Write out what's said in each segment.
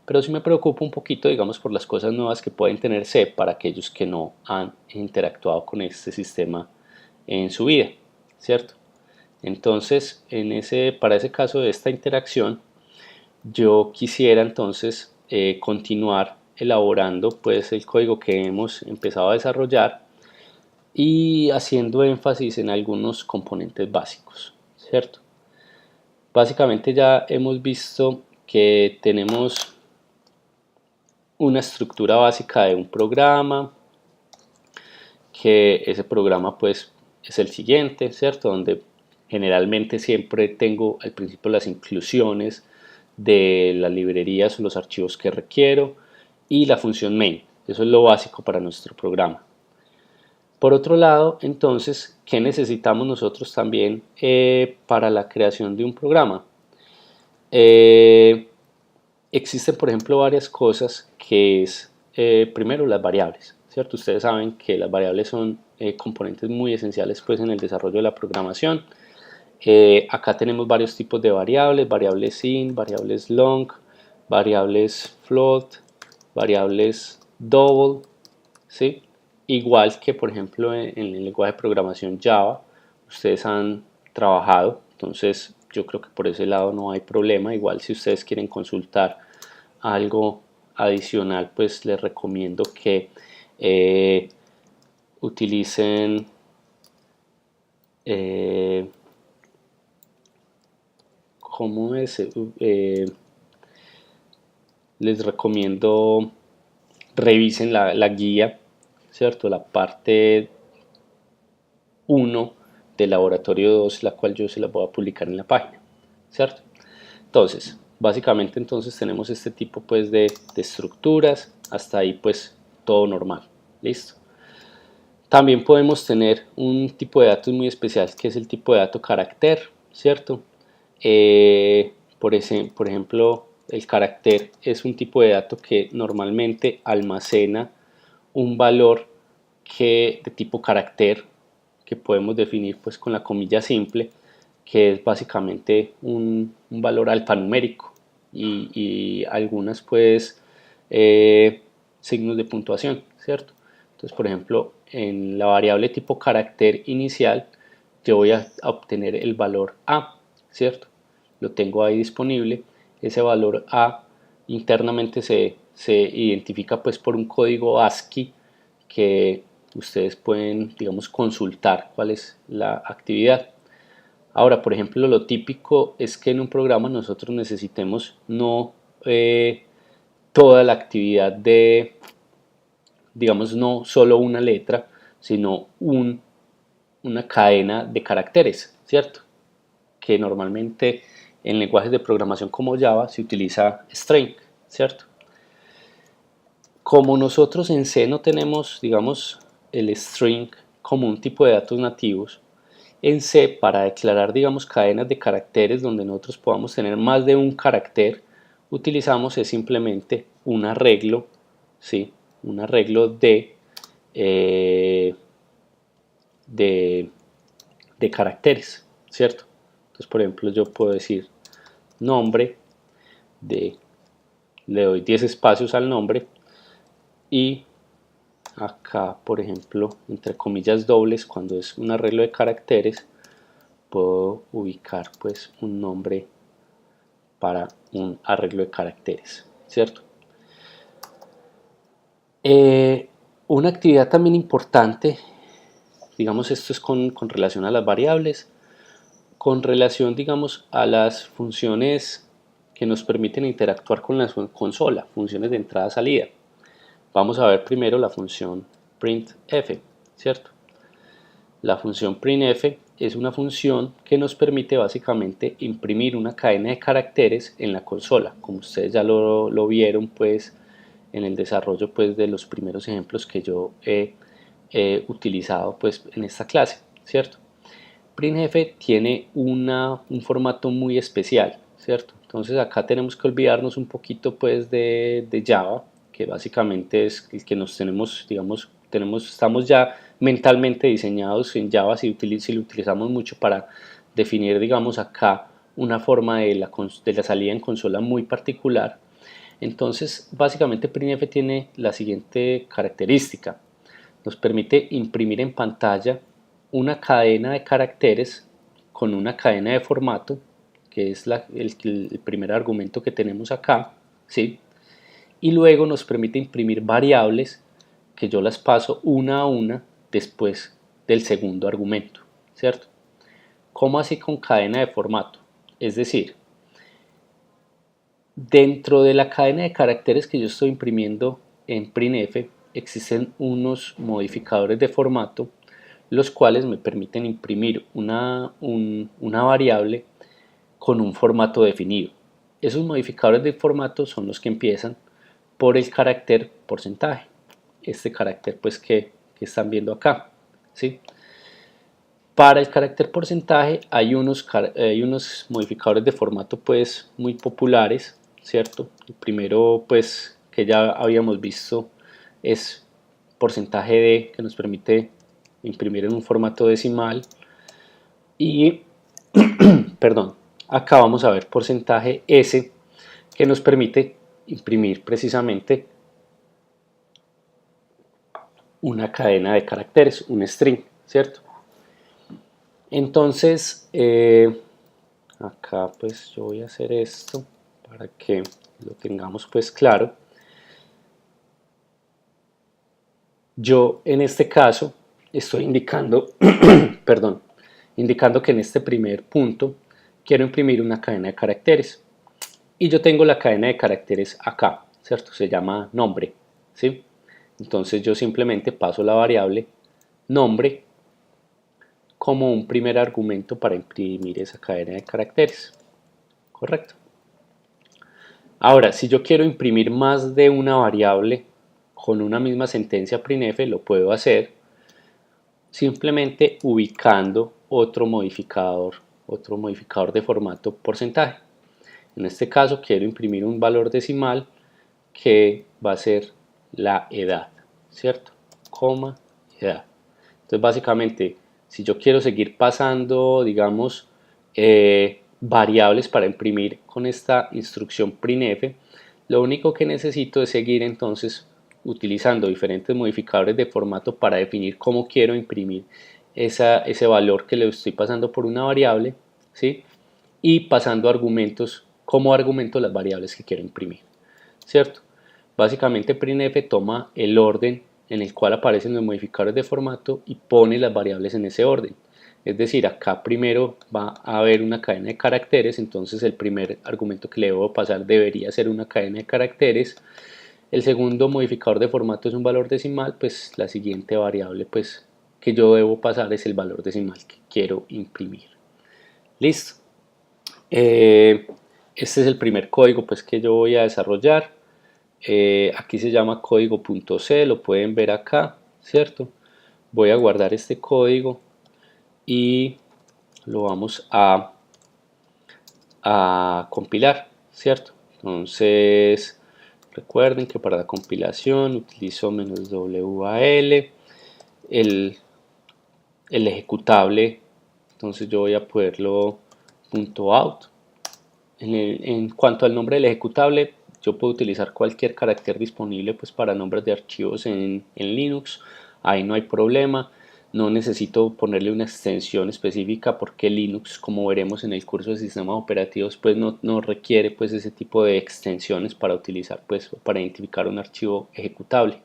pero sí me preocupo un poquito, digamos, por las cosas nuevas que pueden tener C para aquellos que no han interactuado con este sistema en su vida, ¿cierto? Entonces, para ese caso de esta interacción, yo quisiera entonces continuar elaborando pues el código que hemos empezado a desarrollar y haciendo énfasis en algunos componentes básicos, ¿cierto? Básicamente ya hemos visto que tenemos una estructura básica de un programa, que ese programa pues es el siguiente, ¿cierto? Donde generalmente siempre tengo al principio las inclusiones de las librerías o los archivos que requiero y la función main. Eso es lo básico para nuestro programa. Por otro lado, entonces, ¿qué necesitamos nosotros también para la creación de un programa? Existen, por ejemplo, varias cosas que es, primero, las variables, ¿cierto? Ustedes saben que las variables son componentes muy esenciales pues, en el desarrollo de la programación. Acá tenemos varios tipos de variables, variables int, variables long, variables float, variables double, ¿sí? Igual que por ejemplo en el lenguaje de programación Java, ustedes han trabajado, entonces yo creo que por ese lado no hay problema. Igual si ustedes quieren consultar algo adicional, pues les recomiendo que utilicen ¿cómo es? Les recomiendo revisen la guía, ¿cierto? La parte 1 del laboratorio 2, la cual yo se la voy a publicar en la página, ¿cierto? Entonces, básicamente entonces tenemos este tipo pues de estructuras, hasta ahí pues todo normal, ¿listo? También podemos tener un tipo de datos muy especial que es el tipo de dato carácter, ¿cierto? Por ejemplo, el carácter es un tipo de dato que normalmente almacena un valor de tipo carácter que podemos definir pues con la comilla simple, que es básicamente un valor alfanumérico y algunas pues signos de puntuación, ¿cierto? Entonces, por ejemplo, en la variable tipo carácter inicial, yo voy a obtener el valor A, ¿cierto? Lo tengo ahí disponible. Ese valor A internamente se identifica pues por un código ASCII que ustedes pueden, digamos, consultar cuál es la actividad. Ahora, por ejemplo, lo típico es que en un programa nosotros necesitemos no toda la actividad de, digamos, no solo una letra, sino una cadena de caracteres, ¿cierto? Que normalmente en lenguajes de programación como Java se utiliza string, ¿cierto? Como nosotros en C no tenemos, digamos, el string como un tipo de datos nativos, en C para declarar, digamos, cadenas de caracteres donde nosotros podamos tener más de un carácter, utilizamos es simplemente un arreglo, ¿sí? Un arreglo eh, de, de caracteres, ¿cierto? Entonces, por ejemplo, yo puedo decir nombre, le doy 10 espacios al nombre y acá, por ejemplo, entre comillas dobles, cuando es un arreglo de caracteres, puedo ubicar pues un nombre para un arreglo de caracteres, ¿cierto? Una actividad también importante, digamos esto es con relación a las variables, con relación digamos a las funciones que nos permiten interactuar con la consola, funciones de entrada-salida. Vamos a ver primero la función printf, ¿cierto? La función printf es una función que nos permite básicamente imprimir una cadena de caracteres en la consola, como ustedes ya lo vieron pues en el desarrollo pues de los primeros ejemplos que yo he utilizado pues en esta clase, ¿cierto? printf tiene un formato muy especial, ¿cierto? Entonces acá tenemos que olvidarnos un poquito pues de Java, que básicamente es el que nos tenemos, digamos, estamos ya mentalmente diseñados en Java si lo utilizamos mucho para definir, digamos, acá una forma de la salida en consola muy particular. Entonces, básicamente printf tiene la siguiente característica. Nos permite imprimir en pantalla una cadena de caracteres con una cadena de formato, que es el primer argumento que tenemos acá, ¿sí? Y luego nos permite imprimir variables que yo las paso una a una después del segundo argumento, ¿cierto? ¿Cómo así con cadena de formato? Es decir, dentro de la cadena de caracteres que yo estoy imprimiendo en printf existen unos modificadores de formato los cuales me permiten imprimir una variable con un formato definido. Esos modificadores de formato son los que empiezan por el carácter porcentaje, este carácter pues que están viendo acá, ¿sí? Para el carácter porcentaje hay unos modificadores de formato pues muy populares, ¿cierto? El primero pues que ya habíamos visto es porcentaje D, que nos permite imprimir en un formato decimal, y perdón, acá vamos a ver porcentaje S, que nos permite imprimir precisamente una cadena de caracteres, un string, ¿cierto? Entonces, acá pues yo voy a hacer esto para que lo tengamos pues claro. Yo en este caso estoy indicando, perdón, indicando que en este primer punto quiero imprimir una cadena de caracteres. Y yo tengo la cadena de caracteres acá, ¿cierto? Se llama nombre, ¿sí? Entonces yo simplemente paso la variable nombre como un primer argumento para imprimir esa cadena de caracteres, ¿correcto? Ahora, si yo quiero imprimir más de una variable con una misma sentencia printf, lo puedo hacer simplemente ubicando otro modificador de formato porcentaje. En este caso quiero imprimir un valor decimal que va a ser la edad, ¿cierto? Coma, edad. Entonces básicamente, si yo quiero seguir pasando, digamos, variables para imprimir con esta instrucción printf, lo único que necesito es seguir entonces utilizando diferentes modificadores de formato para definir cómo quiero imprimir ese valor que le estoy pasando por una variable, ¿sí? Y pasando argumentos como argumento las variables que quiero imprimir, ¿cierto? Básicamente printf toma el orden en el cual aparecen los modificadores de formato y pone las variables en ese orden. Es decir, acá primero va a haber una cadena de caracteres, entonces el primer argumento que le debo pasar debería ser una cadena de caracteres. El segundo modificador de formato es un valor decimal, pues la siguiente variable pues que yo debo pasar es el valor decimal que quiero imprimir. Listo. Este es el primer código pues que yo voy a desarrollar. Aquí se llama código.c, lo pueden ver acá, ¿cierto? Voy a guardar este código y lo vamos a compilar, ¿cierto? Entonces recuerden que para la compilación utilizo -WAL, el ejecutable, entonces yo voy a ponerlo .out. En cuanto al nombre del ejecutable, yo puedo utilizar cualquier carácter disponible pues para nombres de archivos en Linux, ahí no hay problema. No necesito ponerle una extensión específica porque Linux, como veremos en el curso de sistemas operativos, pues no requiere pues ese tipo de extensiones para utilizar pues para identificar un archivo ejecutable.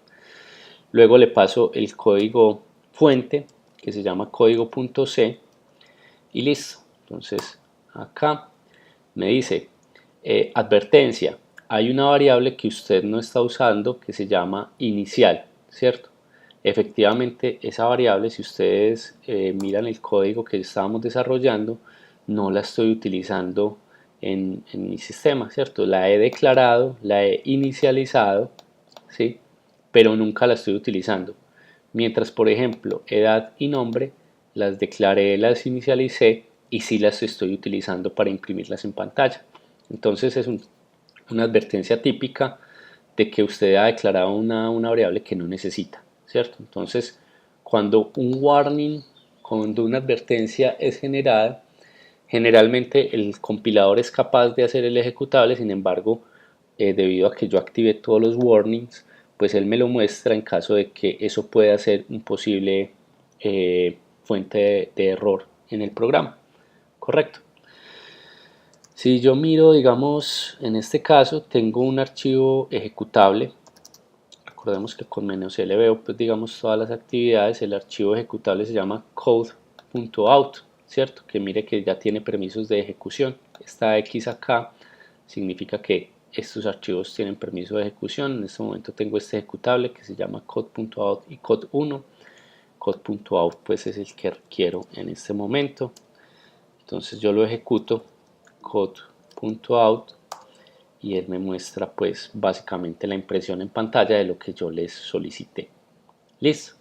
Luego le paso el código fuente que se llama código.c y listo. Entonces acá me dice advertencia, hay una variable que usted no está usando que se llama inicial, ¿cierto? Efectivamente esa variable, si ustedes miran el código que estábamos desarrollando, no la estoy utilizando en mi sistema, ¿cierto? La he declarado, la he inicializado, ¿sí? Pero nunca la estoy utilizando. Mientras, por ejemplo, edad y nombre las declaré, las inicialicé y sí las estoy utilizando para imprimirlas en pantalla. Entonces es una advertencia típica de que usted ha declarado una variable que no necesita, ¿cierto? Entonces, cuando un warning, cuando una advertencia es generada, generalmente el compilador es capaz de hacer el ejecutable, sin embargo, debido a que yo activé todos los warnings, pues él me lo muestra en caso de que eso pueda ser un posible fuente de error en el programa. Correcto. Si yo miro, digamos, en este caso tengo un archivo ejecutable. Recordemos que con "-l" veo, pues digamos, todas las actividades. El archivo ejecutable se llama code.out, ¿cierto? Que mire que ya tiene permisos de ejecución. Esta X acá significa que estos archivos tienen permiso de ejecución. En este momento tengo este ejecutable que se llama code.out y code1. Code.out pues es el que quiero en este momento. Entonces yo lo ejecuto, code.out, y él me muestra pues básicamente la impresión en pantalla de lo que yo les solicité. Listo.